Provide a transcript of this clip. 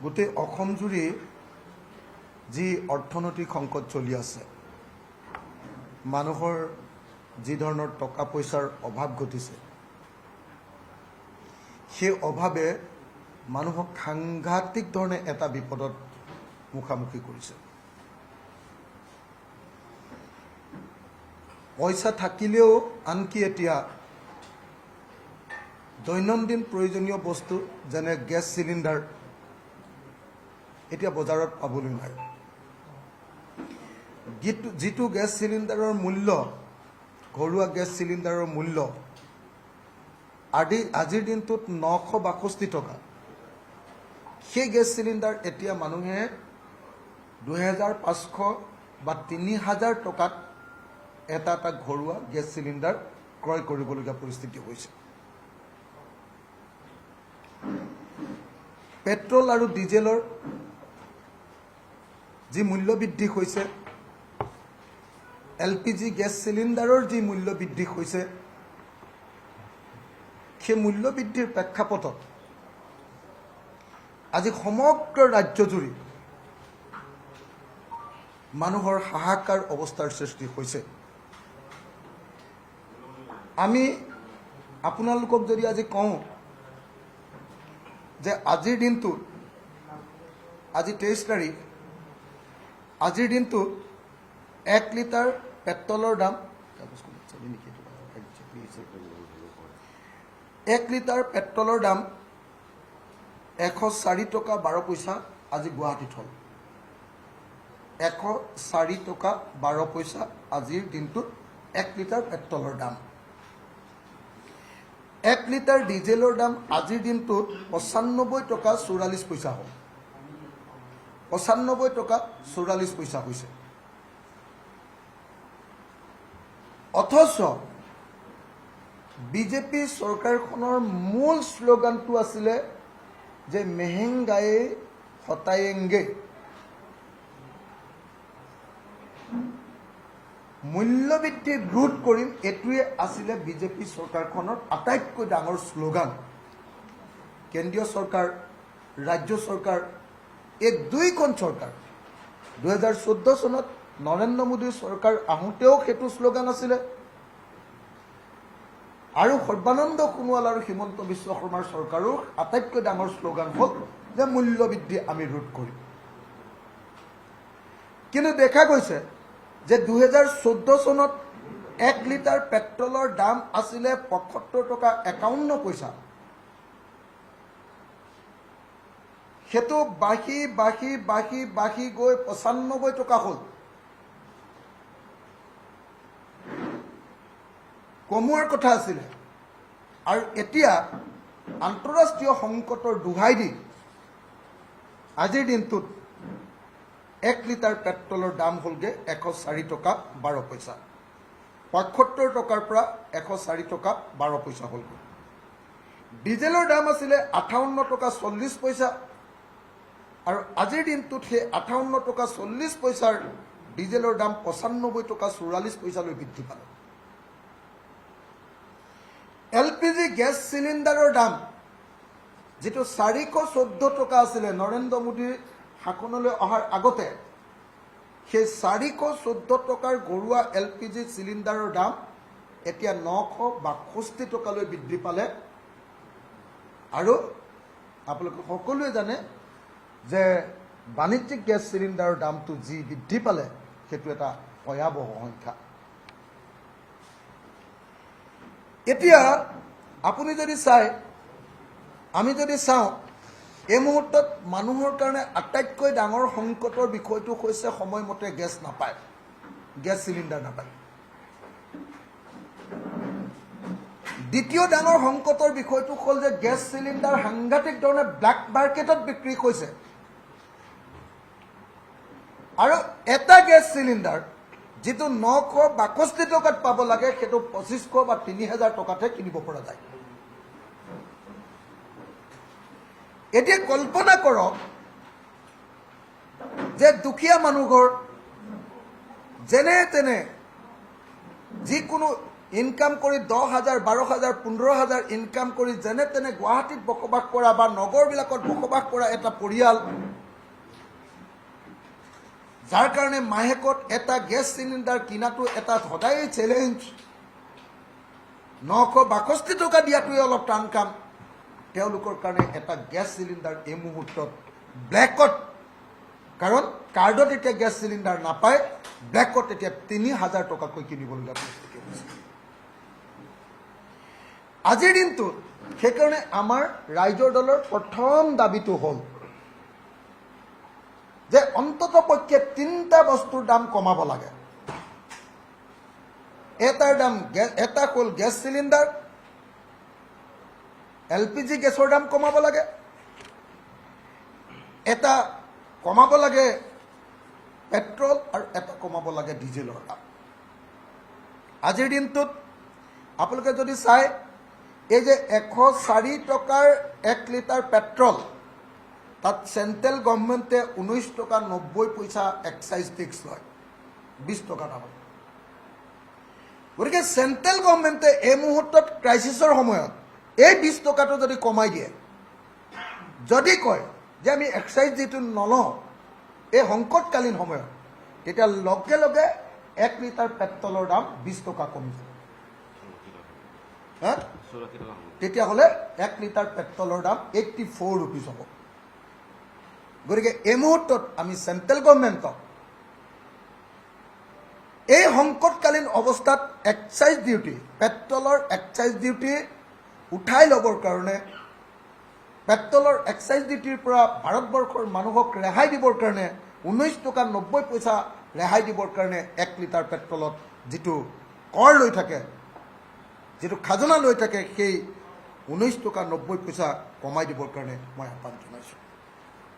গোটেই অসম জুৰি যি অৰ্থনৈতিক সংকট চলি আছে, মানুহৰ যি ধৰণৰ টকা পইচাৰ অভাৱ ঘটিছে, সেই অভাৱে মানুহক সাংঘাতিক ধৰণে এটা বিপদত মুখামুখি কৰিছে। পইচা থাকিলেও আনকি এতিয়া দৈনন্দিন প্ৰয়োজনীয় বস্তু যেনে গেছ চিলিণ্ডাৰ এতিয়া বজাৰত পাবলৈ নাই। যিটো গেছ চিলিণ্ডাৰৰ মূল্য, ঘৰুৱা গেছ চিলিণ্ডাৰৰ মূল্য আজিৰ দিনটোত 962 টকা, সেই গেছ চিলিণ্ডাৰ এতিয়া মানুহে 2500 বা 3000 টকাত এটা ঘৰুৱা গেছ চিলিণ্ডাৰ ক্ৰয় কৰিবলগীয়া পৰিস্থিতি হৈছে। পেট্ৰল আৰু ডিজেলৰ যি মূল্য বৃদ্ধি হৈছে, LPG গেছ চিলিণ্ডাৰৰ যি মূল্য বৃদ্ধি হৈছে, সেই মূল্য বৃদ্ধিৰ প্ৰেক্ষাপটত আজি সমগ্ৰ ৰাজ্যজুৰি মানুহৰ হাহাকাৰ অৱস্থাৰ সৃষ্টি হৈছে। আমি আপোনালোকক যদি আজি কওঁ যে আজিৰ দিনটোত, আজি 23 তাৰিখ, আজিৰ দিনটোত 1 লিটাৰ পেট্ৰলৰ দাম 1 লিটাৰ পেট্ৰলৰ দাম 104 টকা 12 পইচা আজি গুৱাহাটীত হ'ল। 104 টকা 12 পইচা আজিৰ দিনটোত 1 লিটাৰ পেট্ৰলৰ দাম। 1 লিটাৰ ডিজেলৰ দাম আজিৰ দিনটোত 95 টকা 44 পইচা হ'ল। 95 টকা 44 পইচা হৈছে। অথচ বিজেপি চৰকাৰখনৰ মূল শ্লোগানটো আছিলে যে মেহেংগায়ে হটায়েংগে, মূল্যবৃদ্ধি ৰোধ কৰিম, এইটোৱে আছিলে বিজেপি চৰকাৰখনৰ আটাইতকৈ ডাঙৰ শ্লোগান। কেন্দ্ৰীয় চৰকাৰ, ৰাজ্য চৰকাৰ, এই দুইখন চৰকাৰ 2014 চনত নৰেন্দ্ৰ মোদীৰ চৰকাৰ আহোঁতেও সেইটো শ্লোগান আছিলে, আৰু সৰ্বানন্দ সোণোৱাল আৰু হিমন্ত বিশ্ব শৰ্মাৰ চৰকাৰৰ আটাইতকৈ ডাঙৰ শ্লোগান হ'ল যে মূল্যবৃদ্ধি আমি ৰোধ কৰিম। কিন্তু দেখা গৈছে যে 2014 চনত 1 লিটাৰ পেট্ৰলৰ দাম আছিলে 75 টকা 51 পইচা। সেইটো বাঢ়ি বাঢ়ি বাঢ়ি বাঢ়ি গৈ 95 টকা হ'ল। কমোৱাৰ কথা আছিলে। আৰু এতিয়া আন্তঃৰাষ্ট্ৰীয় সংকটৰ দোহাই দি আজিৰ দিনটোত 1 লিটাৰ পেট্ৰলৰ দাম হ'লগৈ 104 টকা 12 পইচা। 75 টকাৰ পৰা 104 টকা 12 পইচা হ'লগৈ। ডিজেলৰ দাম আছিলে 58 টকা 40 পইচা, আৰু আজিৰ দিনটোত সেই 58 টকা 40 পইচাৰ ডিজেলৰ দাম 95 টকা 44 পইচালৈ বৃদ্ধি পালে। LPG গেছ চিলিণ্ডাৰৰ দাম যিটো 414 টকা আছিলে নৰেন্দ্ৰ মোদীৰ শাসনলৈ অহাৰ আগতে, সেই 414 টকাৰ ঘৰুৱা LPG চিলিণ্ডাৰৰ দাম এতিয়া 962 টকালৈ বৃদ্ধি পালে। আৰু আপোনালোকে সকলোৱে জানে যে বাণিজ্যিক গেছ চিলিণ্ডাৰৰ দামটো যি বৃদ্ধি পালে, সেইটো এটা ভয়াৱহ সংখ্যা। এতিয়া আপুনি যদি চাই, আমি যদি চাওঁ, এই মুহূৰ্তত মানুহৰ কাৰণে আটাইতকৈ ডাঙৰ সংকটৰ বিষয়টো হৈছে সময়মতে গেছ নাপায়, গেছ চিলিণ্ডাৰ নাপায়। দ্বিতীয় ডাঙৰ সংকটৰ বিষয়টো হ'ল যে গেছ চিলিণ্ডাৰ সাংঘাতিক ধৰণে ব্লেক মাৰ্কেটত বিক্ৰী হৈছে। আৰু এটা গেছ চিলিণ্ডাৰ যিটো 962 টকাত পাব লাগে, সেইটো 2500 বা 3000 টকাতহে কিনিব পৰা যায়। এতিয়া কল্পনা কৰক যে দুখীয়া মানুহৰ যেনে তেনে যিকোনো ইনকাম কৰি 10,000, 12,000, 15,000 ইনকাম কৰি যেনে তেনে গুৱাহাটীত বসবাস কৰা বা নগৰবিলাকত বসবাস কৰা এটা পৰিয়াল, যাৰ কাৰণে মাহেকত এটা গেছ চিলিণ্ডাৰ কিনাটো এটা সদায় চেলেঞ্জ, 962 টকা দিয়াটোৱে অলপ টান কাম, তেওঁলোকৰ কাৰণে এটা গেছ চিলিণ্ডাৰ এই মুহূৰ্তত ব্লেকত, কাৰণ কাৰ্ডত এতিয়া গেছ চিলিণ্ডাৰ নাপায়, ব্লেকত এতিয়া 3,000 টকাকৈ কিনিবলগীয়া পৰিস্থিতি হৈছে আজিৰ দিনটোত। সেইকাৰণে আমাৰ ৰাইজৰ দলৰ প্ৰথম দাবীটো হ'ল যে অন্তত পক্ষে 3টা বস্তুৰ দাম কমাব লাগে। এটাৰ দাম এটা হ'ল গেছ চিলিণ্ডাৰ, LPG গেছৰ দাম কমাব লাগে, এটা কমাব লাগে পেট্ৰল, আৰু এটা কমাব লাগে ডিজেলৰ দাম। আজিৰ দিনটোত আপোনালোকে যদি চাই, এই যে 104 টকাৰ 1 লিটাৰ পেট্ৰল, তাত চেণ্ট্ৰেল গভৰ্ণমেণ্টে 19 টকা 90 পইচা এক্সাইজ টেক্স লয়, 20 টকা দাম। গতিকে চেণ্ট্ৰেল গভৰ্ণমেণ্টে এই মুহূৰ্তত ক্ৰাইচিছৰ সময়ত এই 20 টকাটো যদি কমাই দিয়ে, যদি কয় যে আমি এক্সাইজ যিটো নলওঁ এই সংকটকালীন সময়ত, তেতিয়া লগে লগে 1 লিটাৰ পেট্ৰলৰ দাম 20 টকা কমি যাব। তেতিয়াহ'লে 1 লিটাৰ পেট্ৰলৰ দাম 84 ৰুপিজ হ'ব। গতিকে এই মুহূৰ্তত আমি চেণ্ট্ৰেল গভৰ্ণমেণ্টক এই সংকটকালীন অৱস্থাত এক্সাইজ ডিউটি, পেট্ৰলৰ এক্সাইজ ডিউটি উঠাই ল'বৰ কাৰণে, পেট্ৰলৰ এক্সাইজ ডিউটিৰ পৰা ভাৰতবৰ্ষৰ মানুহক ৰেহাই দিবৰ কাৰণে, 19 টকা 90 পইচা ৰেহাই দিবৰ কাৰণে 1 লিটাৰ পেট্ৰলত যিটো কৰ লৈ থাকে, যিটো খাজনা লৈ থাকে, সেই 19 টকা 90 পইচা কমাই দিবৰ কাৰণে মই আহ্বান জনাইছোঁ।